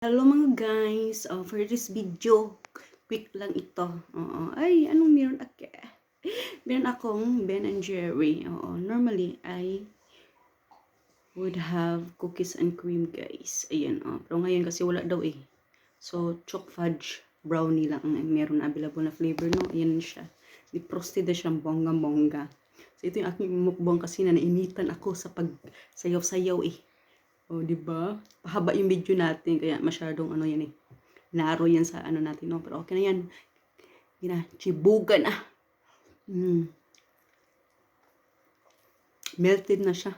Hello mga guys, for this video, quick lang ito. Ay, anong meron ako? Meron akong Ben and Jerry. Normally, I would have cookies and cream guys. Ayan, pero ngayon kasi wala daw eh. So, choc fudge brownie lang ang meron available na flavor, no? Ayan siya. Di frosted na siyang bongga-bongga. So, ito yung aking mukbang kasi na nainitan ako sa pag-sayaw-sayaw eh. Di ba? Pahaba yung video natin kaya masyadong ano yan eh. Naro yan sa ano natin, no? Pero okay na yan. Chibugan ah. Melted na siya.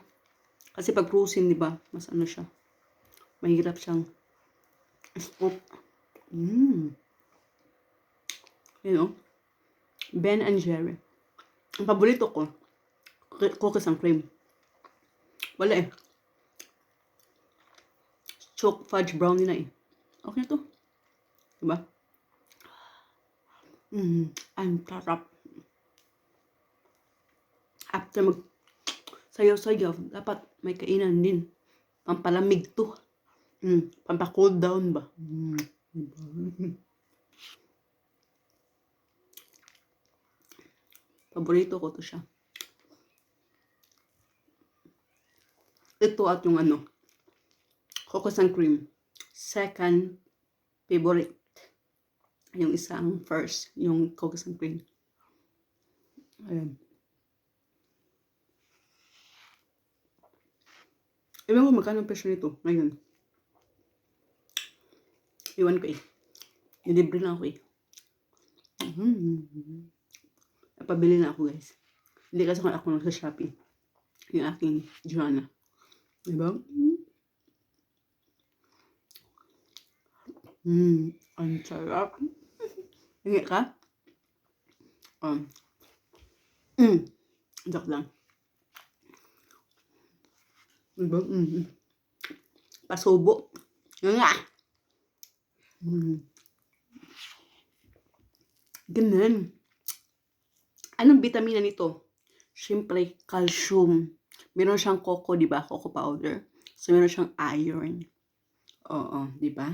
Kasi pag frozen, di ba? Mas ano siya. Mahirap siyang scoop. You know? Ben and Jerry. Ang paborito ko, cookies and cream. Wala eh. Choc fudge brownie na eh. Okay na to. Diba? Ang sarap. After mag sayaw-sayaw, dapat may kainan din. Pampalamig to. Pampa-cool down ba? Diba? Paborito ko to siya. Ito at yung ano, cookies and cream. Second favorite. Yung isang first, yung cookies and cream. Ayan. Ewan ko magkano presyo nito ngayon. Iwan ko eh. Nilibre na ako eh. Napabili na ako guys. Hindi kasi ako nasa Shopee. Yung aking Joanna. Diba? Ang sarap. Hingi ka? Joke lang. Diba? Pasubo. Nga! Ganun. Anong vitamina nito? Siyempre, calcium. Meron siyang coco, di ba? Coco powder. So, meron siyang iron. Oo, di ba?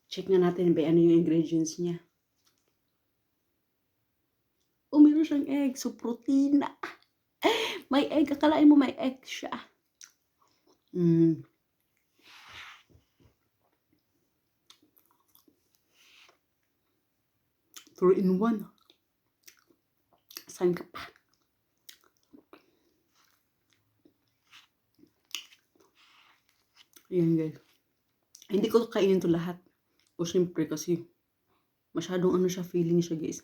Check na natin ba ano yung ingredients niya. Meron siyang egg. So, protein na. May egg. Akalain mo may egg siya. 3-in-1. Saan ka pa? Ayan guys. Hindi ko kainin to lahat. O syempre kasi masyadong ano siya, feeling siya guys.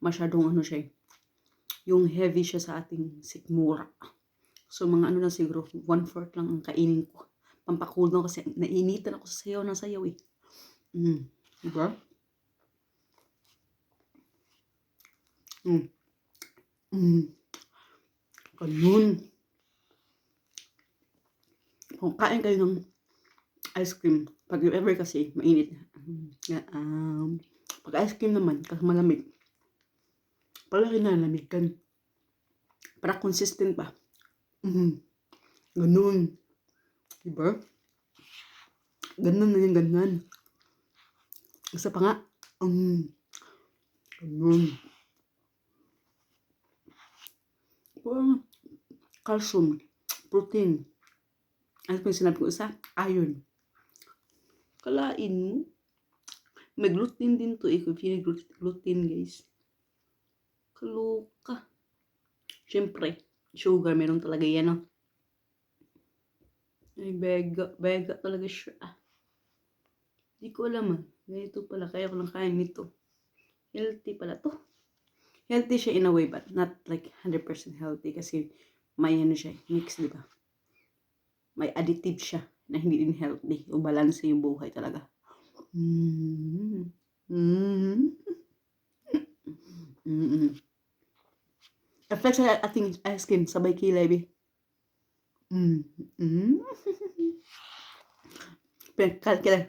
Masyadong ano siya. Yung heavy siya sa ating sikmura. So mga ano na siguro, 1/4 lang ang kainin ko. Pampacool down kasi nainitan ako sa sayaw ng sayaw eh. Diba? Ganun. Kung kain kayo ng ice cream, pag ever kasi mainit. Pag ice cream naman, kasi malamig. Pala kinalamigkan. Para consistent ba? Ganun. Diba? Ganun na yung ganun. Isa pa nga. Ganun. Calcium, protein. Ano pa yung sinabi ko isa? Iron. Kalain mo. May gluten din to eh. Kung feeling gluten guys. Kaluka. Siyempre, sugar. Meron talaga yan, no? Ay, bega talaga siya. Di ko alam ah. Ganito pala. Kaya ko lang kain nito. Healthy pala to. Healthy siya in a way, but not like 100% healthy. Kasi may ano siya, mix, di ba? May additive siya na hindi din healthy. O balance yung buhay talaga. Effect sa ating ice cream, sabay kilay, be. Kilay.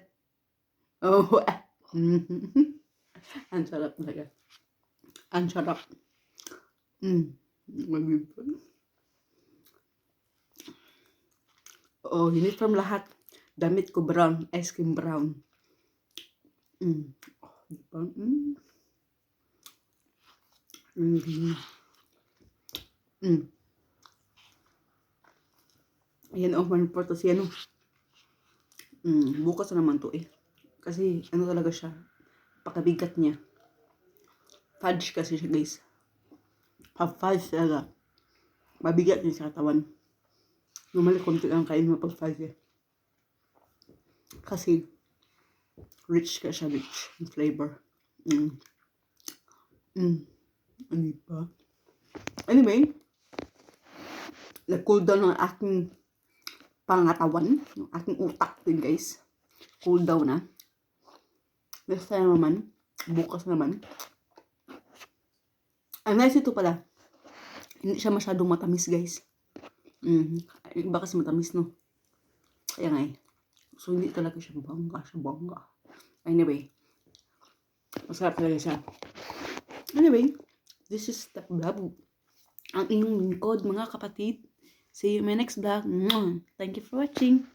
Oh, ang sarap talaga. Ang sarap. Oh, uniform lahat. Damit ko brown, ice cream brown. Diba? Mm. Ayan, one part. Tapos yan, bukas na naman to eh. Kasi, ano talaga siya, pakabigat niya. Fudge kasi siya, guys. Fudge talaga. Mabigat niya sa katawan. Normally, konti lang kain mo pag fudge eh. Kasi, rich ka siya, rich in flavor. Ano ba? Anyway, nag-cool down ang aking pangatawan, yung aking utak din, guys. Cool down na. Next time naman, bukas naman. Ang nice ito pala, hindi siya masyadong matamis, guys. Iba kasi matamis, no? Kaya nga eh. So, hindi talaga siya bongga. Anyway, masarap talaga siya. Anyway, this is the vlog. Ang inyong lingkod, mga kapatid. See you in my next vlog. Thank you for watching.